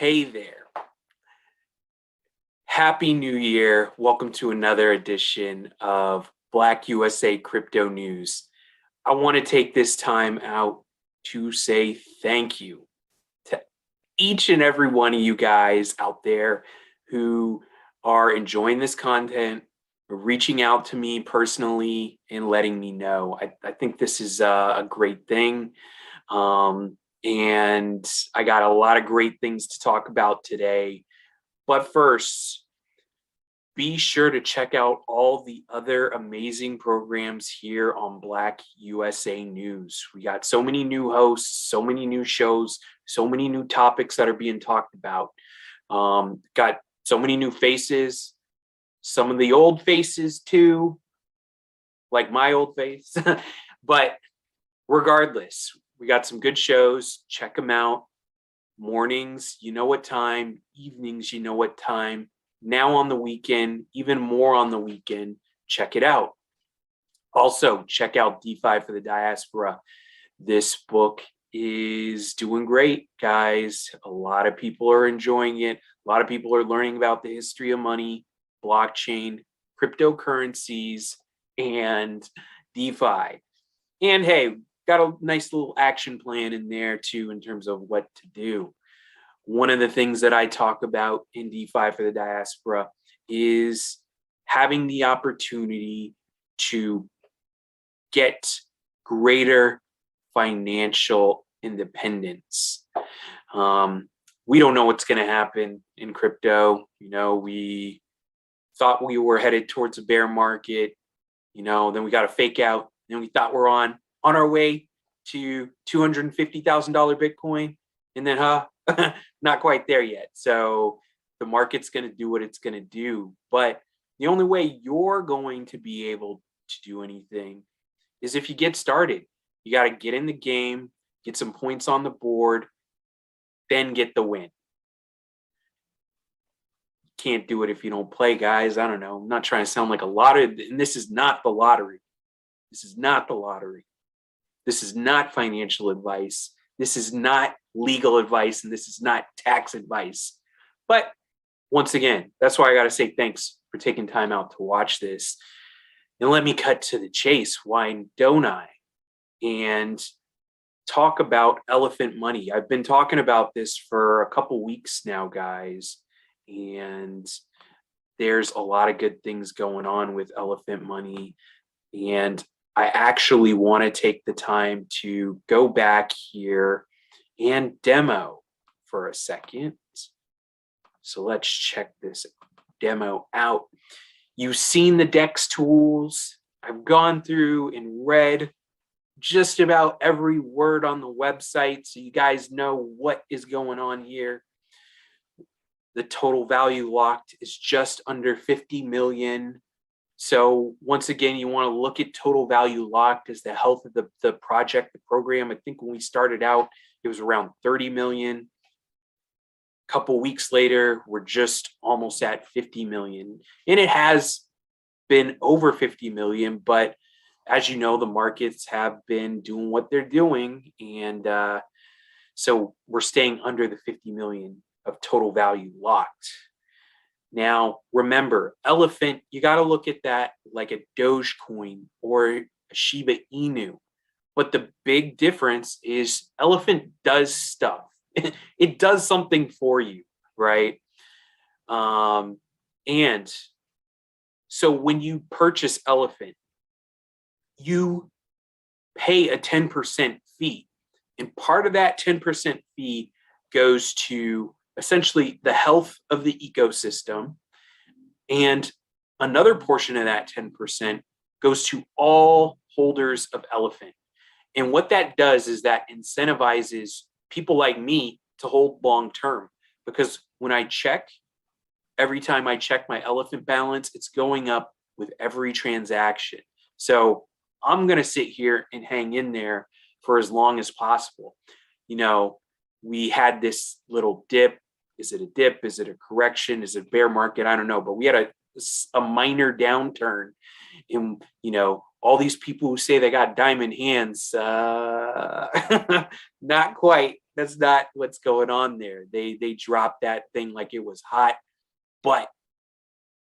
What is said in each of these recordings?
Hey there. Happy New Year. Welcome to another edition of BlackUSA Crypto News. I want to take this time out to say thank you to each and every one of you guys out there who are enjoying this content, reaching out to me personally and letting me know. I think this is a great thing. And I got a lot of great things to talk about today. But first, be sure to check out all the other amazing programs here on BlackUSA News. We got so many new hosts, so many new shows, so many new topics that are being talked about. Got so many new faces, some of the old faces too, like my old face. But regardless, we got some good shows. Check them out. Mornings, you know what time. Evenings, you know what time. Now on the weekend, even more on the weekend. Check it out. Also, check out DeFi for the Diaspora. This book is doing great, guys. A lot of people are enjoying it. A lot of people are learning about the history of money, blockchain, cryptocurrencies, and DeFi. And hey, got a nice little action plan in there too in terms of what to do. One of the things that I talk about in DeFi for the Diaspora is having the opportunity to get greater financial independence. We don't know what's going to happen in crypto. We thought we were headed towards a bear market, then we got a fake out. Then we thought we're on our way to $250,000 Bitcoin, and then not quite there yet. So the market's going to do what it's going to do. But the only way you're going to be able to do anything is if you get started. You got to get in the game, get some points on the board, then get the win. Can't do it if you don't play, guys. I don't know. I'm not trying to sound like a lottery, and this is not the lottery. This is not the lottery. This is not financial advice. This is not legal advice, and this is not tax advice. But once again, that's why I got to say thanks for taking time out to watch this. And let me cut to the chase. Why don't I? And talk about elephant money. I've been talking about this for a couple weeks now, guys. And there's a lot of good things going on with elephant money. And I actually want to take the time to go back here and demo for a second. So let's check this demo out. You've seen the DEX tools. I've gone through and read just about every word on the website, so you guys know what is going on here. The total value locked is just under 50 million. So once again, you want to look at total value locked as the health of the project, the program. I think when we started out, it was around 30 million. A couple weeks later, we're just almost at 50 million. And it has been over 50 million, but as you know, the markets have been doing what they're doing. And so we're staying under the 50 million of total value locked. Now, remember, elephant, you got to look at that like a Dogecoin or a Shiba Inu. But the big difference is elephant does stuff. It does something for you, right? And so when you purchase elephant, you pay a 10% fee. And part of that 10% fee goes to essentially the health of the ecosystem. And another portion of that 10% goes to all holders of elephant. And what that does is that incentivizes people like me to hold long term. Because when I check, every time I check my elephant balance, it's going up with every transaction. So I'm going to sit here and hang in there for as long as possible. We had this little dip. Is it a dip? Is it a correction? Is it a bear market? I don't know. But we had a minor downturn. And, all these people who say they got diamond hands, not quite. That's not what's going on there. They dropped that thing like it was hot. But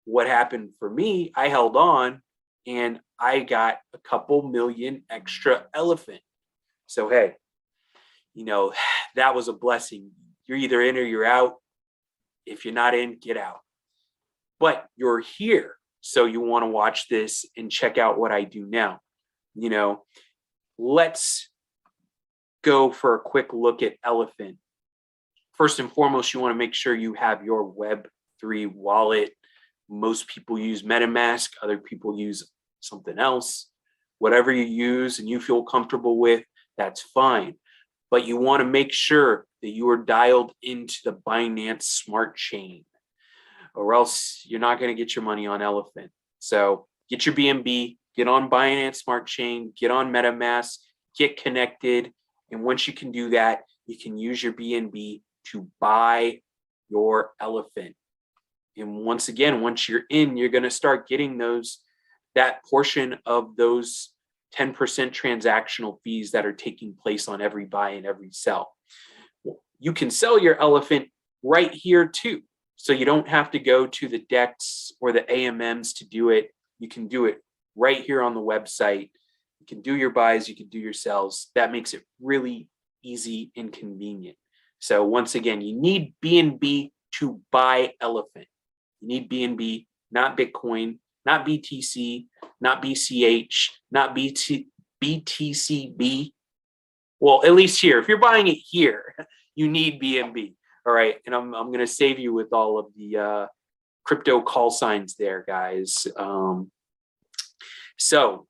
what happened for me, I held on and I got a couple million extra elephant. So, hey, that was a blessing. You're either in or you're out. If you're not in, get out. But you're here. So you want to watch this and check out what I do now. Let's go for a quick look at Elephant. First and foremost, you want to make sure you have your Web3 wallet. Most people use MetaMask. Other people use something else. Whatever you use and you feel comfortable with, that's fine. But you want to make sure that you are dialed into the Binance Smart Chain, or else you're not going to get your money on Elephant. So get your BNB, get on Binance Smart Chain, get on MetaMask, get connected. And once you can do that, you can use your BNB to buy your Elephant. And once again, once you're in, you're going to start getting that portion of those 10% transactional fees that are taking place on every buy and every sell. You can sell your Elephant right here too. So you don't have to go to the DEX or the AMMs to do it. You can do it right here on the website. You can do your buys, you can do your sells. That makes it really easy and convenient. So once again, you need BNB to buy Elephant. You need BNB, not Bitcoin, not BTC, not BCH, not BTCB. Well, at least here, if you're buying it here, you need BNB. All right, and I'm going to save you with all of the crypto call signs there, guys. So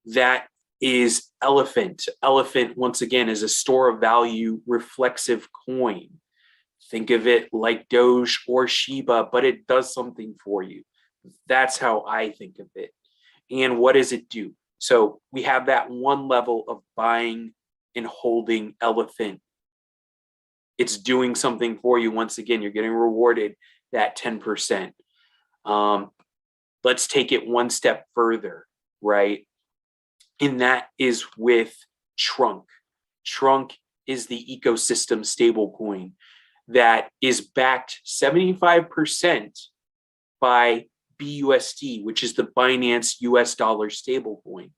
that is Elephant. Elephant, once again, is a store of value reflexive coin. Think of it like Doge or Shiba, but it does something for you. That's how I think of it. And what does it do? So we have that one level of buying and holding Elephant. It's doing something for you. Once again, you're getting rewarded that 10%. Let's take it one step further, right? And that is with Trunk. Trunk is the ecosystem stablecoin that is backed 75% by BUSD, which is the Binance US dollar stablecoin.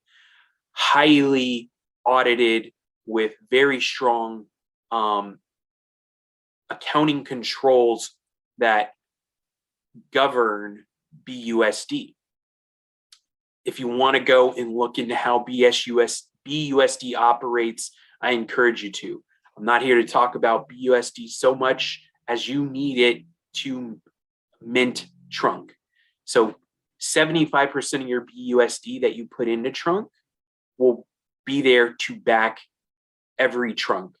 Highly audited with very strong accounting controls that govern BUSD. If you want to go and look into how BUSD operates, I encourage you to. I'm not here to talk about BUSD so much as you need it to mint Trunk. So 75% of your BUSD that you put into Trunk will be there to back every Trunk.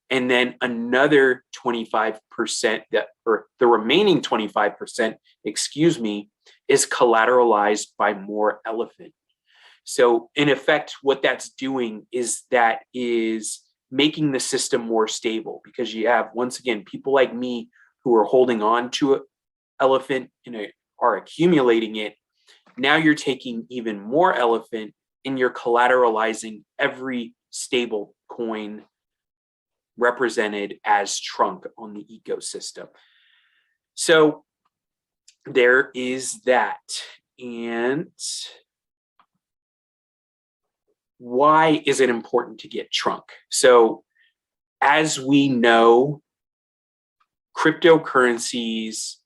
And then another 25% or the remaining 25%, is collateralized by more Elephant. So in effect, what that's doing is that is making the system more stable, because you have, once again, people like me who are holding on to Elephant and are accumulating it. Now you're taking even more Elephant and you're collateralizing every stable coin represented as Trunk on the ecosystem. So there is that. And why is it important to get Trunk? So as we know, cryptocurrencies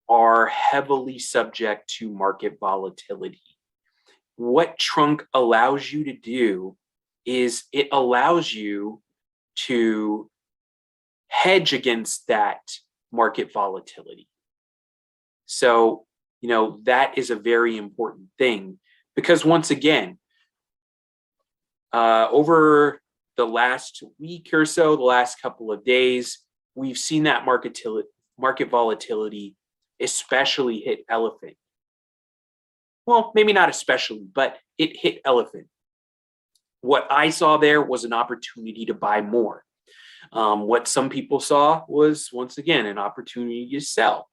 are heavily subject to market volatility. What Trunk allows you to do is it allows you to hedge against that market volatility. So, that is a very important thing, because once again, over the last week or so, the last couple of days, we've seen that market volatility especially hit Elephant. Well, maybe not especially, but it hit Elephant. What I saw there was an opportunity to buy more. What some people saw was, once again, an opportunity to sell.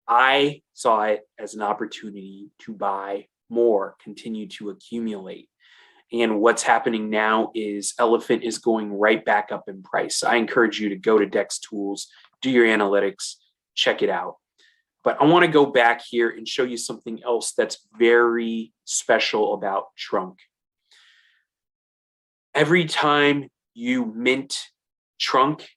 I saw it as an opportunity to buy more continue to accumulate. And what's happening now is Elephant is going right back up in price. I encourage you to go to Dex Tools, do your analytics, check it out. But I want to go back here and show you something else that's very special about Trunk. Every time you mint Trunk,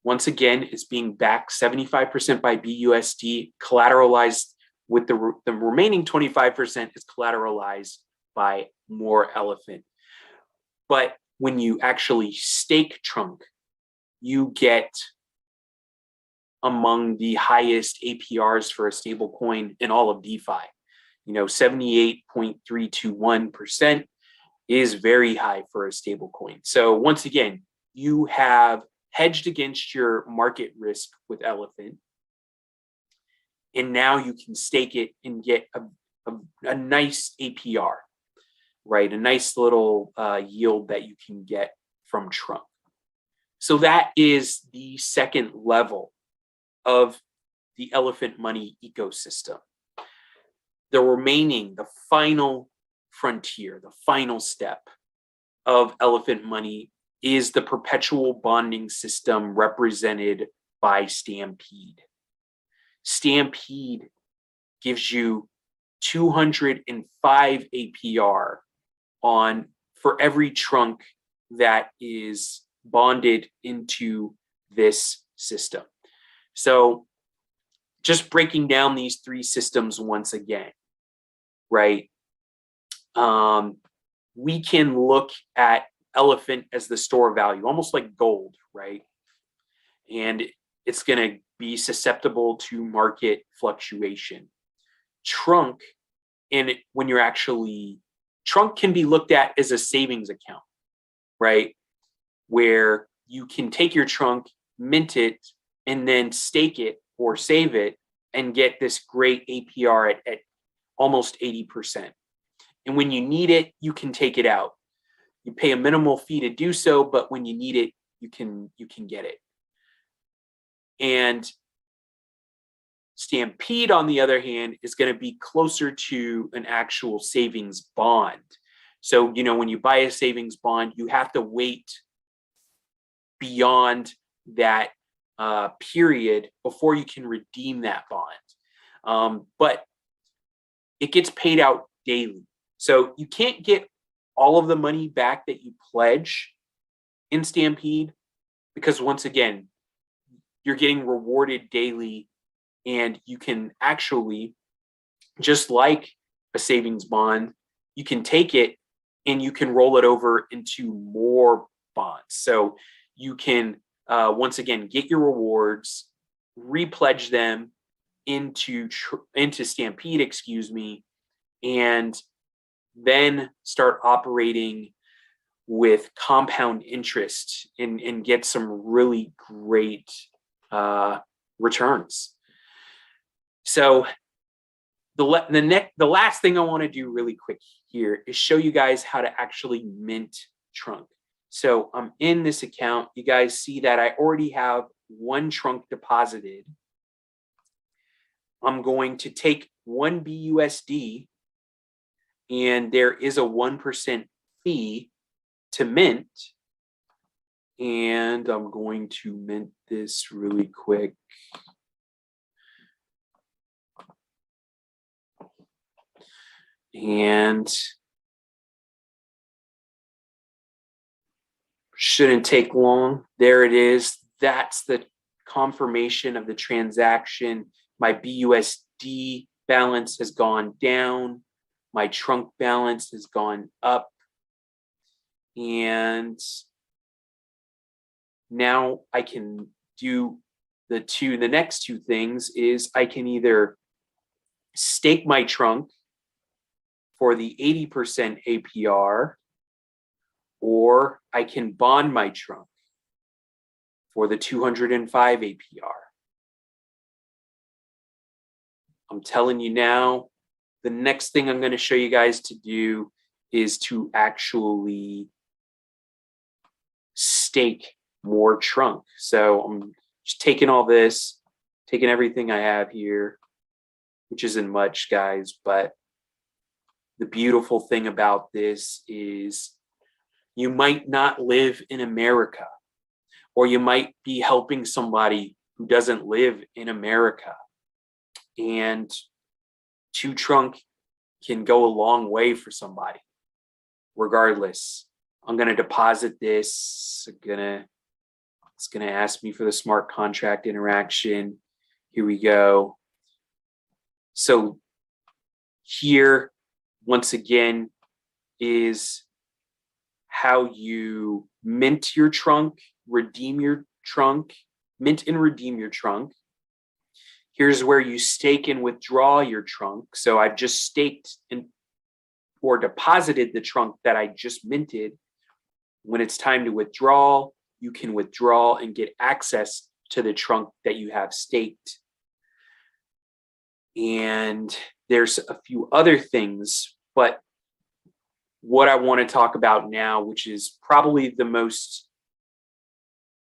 once again, it's being backed 75% by BUSD, collateralized with the remaining 25% is collateralized by more Elephant. But when you actually stake Trunk, you get among the highest APRs for a stable coin in all of DeFi. 78.321% is very high for a stable coin. So once again, you have hedged against your market risk with Elephant. And now you can stake it and get a nice APR, right? A nice little yield that you can get from Trunk. So that is the second level of the Elephant Money ecosystem. The final frontier, the final step of Elephant Money is the perpetual bonding system represented by Stampede. Stampede gives you 205 APR for every Trunk that is bonded into this system. So just breaking down these three systems once again, right? We can look at Elephant as the store value, almost like gold, right? And it's going to be susceptible to market fluctuation. Trunk, Trunk can be looked at as a savings account, right? Where you can take your Trunk, mint it, and then stake it or save it and get this great APR at almost 80%. And when you need it, you can take it out. You pay a minimal fee to do so, but when you need it, you can get it. And Stampede, on the other hand, is going to be closer to an actual savings bond. So, when you buy a savings bond, you have to wait beyond that period before you can redeem that bond. But it gets paid out daily. So you can't get all of the money back that you pledge in Stampede because, once again, you're getting rewarded daily, and you can actually, just like a savings bond, you can take it and you can roll it over into more bonds. So you can, once again, get your rewards, repledge them into Stampede, and then start operating with compound interest and get some really great returns. So the last thing I want to do really quick here is show you guys how to actually mint Trunk. So I'm in this account. You guys see that I already have one Trunk deposited. I'm going to take one BUSD, and there is a 1% fee to mint. And I'm going to mint this really quick. And shouldn't take long. There it is. That's the confirmation of the transaction. My BUSD balance has gone down. My Trunk balance has gone up. And now I can do the next two things is I can either stake my Trunk for the 80% APR, or I can bond my Trunk for the 205 APR. I'm telling you now, the next thing I'm going to show you guys to do is to actually stake more Trunk. So I'm just taking all this, taking everything I have here, which isn't much, guys, but the beautiful thing about this is you might not live in America, or you might be helping somebody who doesn't live in America. And 2Trunk can go a long way for somebody. Regardless, I'm going to deposit this. It's going to ask me for the smart contract interaction. Here we go. So here, once again, is how you mint your trunk, redeem your trunk, mint and redeem your trunk. Here's where you stake and withdraw your trunk. So I've just staked or deposited the trunk that I just minted. When it's time to withdraw, you can withdraw and get access to the trunk that you have staked. And there's a few other things, but what I want to talk about now, which is probably the most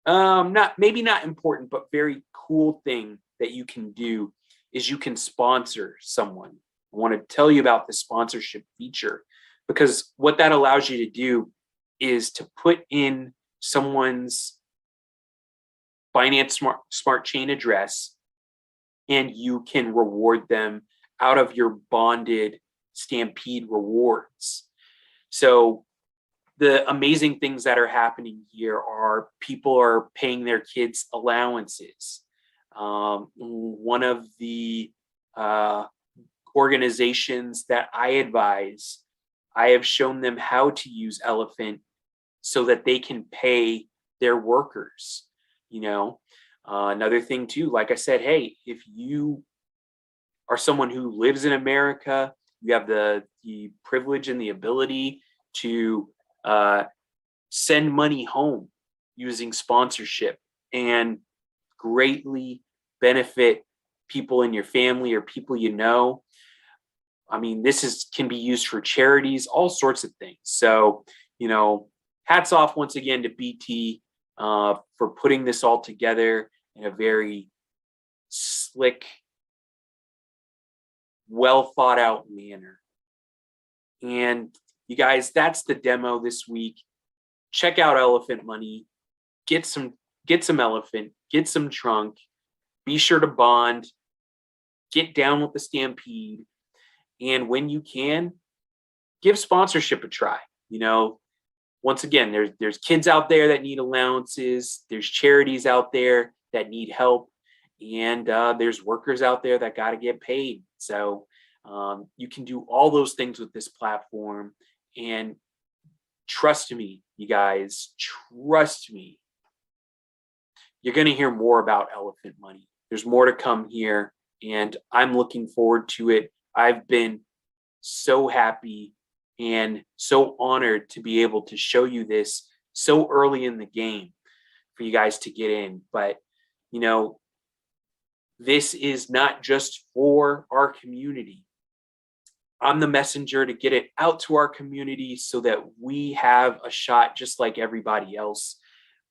maybe not important, but very cool thing that you can do, is you can sponsor someone. I want to tell you about the sponsorship feature, because what that allows you to do is to put in someone's Binance Smart Chain address, and you can reward them out of your bonded Stampede rewards. So the amazing things that are happening here are people are paying their kids allowances. One of the organizations that I advise, I have shown them how to use Elephant so that they can pay their workers. Another thing too, like I said, hey, if you are someone who lives in America, you have the privilege and the ability to send money home using sponsorship and greatly benefit people in your family or people you know. I mean, this can be used for charities, all sorts of things. So, hats off once again to BT for putting this all together in a very slick, well thought out manner. And you guys, that's the demo this week. Check out Elephant Money. Get some Elephant. Get some trunk. Be sure to bond. Get down with the Stampede. And when you can, give sponsorship a try. Once again, there's kids out there that need allowances. There's charities out there that need help. And there's workers out there that got to get paid. So you can do all those things with this platform. And trust me, you guys, trust me. You're going to hear more about Elephant Money. There's more to come here, and I'm looking forward to it. I've been so happy and so honored to be able to show you this so early in the game for you guys to get in. But, this is not just for our community. I'm the messenger to get it out to our community so that we have a shot just like everybody else.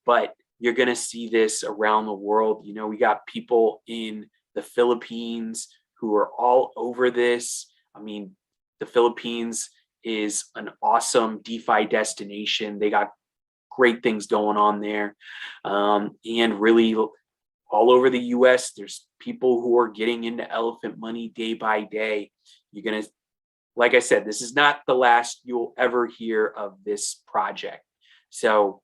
But you're going to see this around the world. We got people in the Philippines who are all over this. I mean, the Philippines is an awesome DeFi destination. They got great things going on there. And really all over the US, there's people who are getting into Elephant Money day by day. You're going to, like I said, this is not the last you'll ever hear of this project. So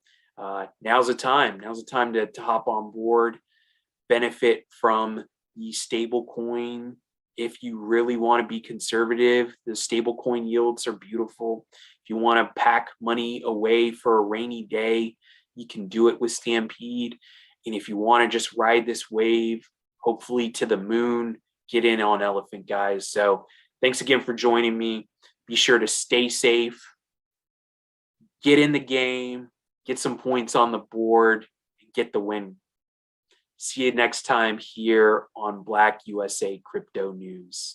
now's the time. Now's the time to hop on board, benefit from the stable coin. If you really want to be conservative, the stable coin yields are beautiful. If you want to pack money away for a rainy day, you can do it with Stampede. And if you want to just ride this wave, hopefully to the moon, get in on Elephant, guys. So thanks again for joining me. Be sure to stay safe, get in the game, get some points on the board, and get the win. See you next time here on BlackUSA Crypto News.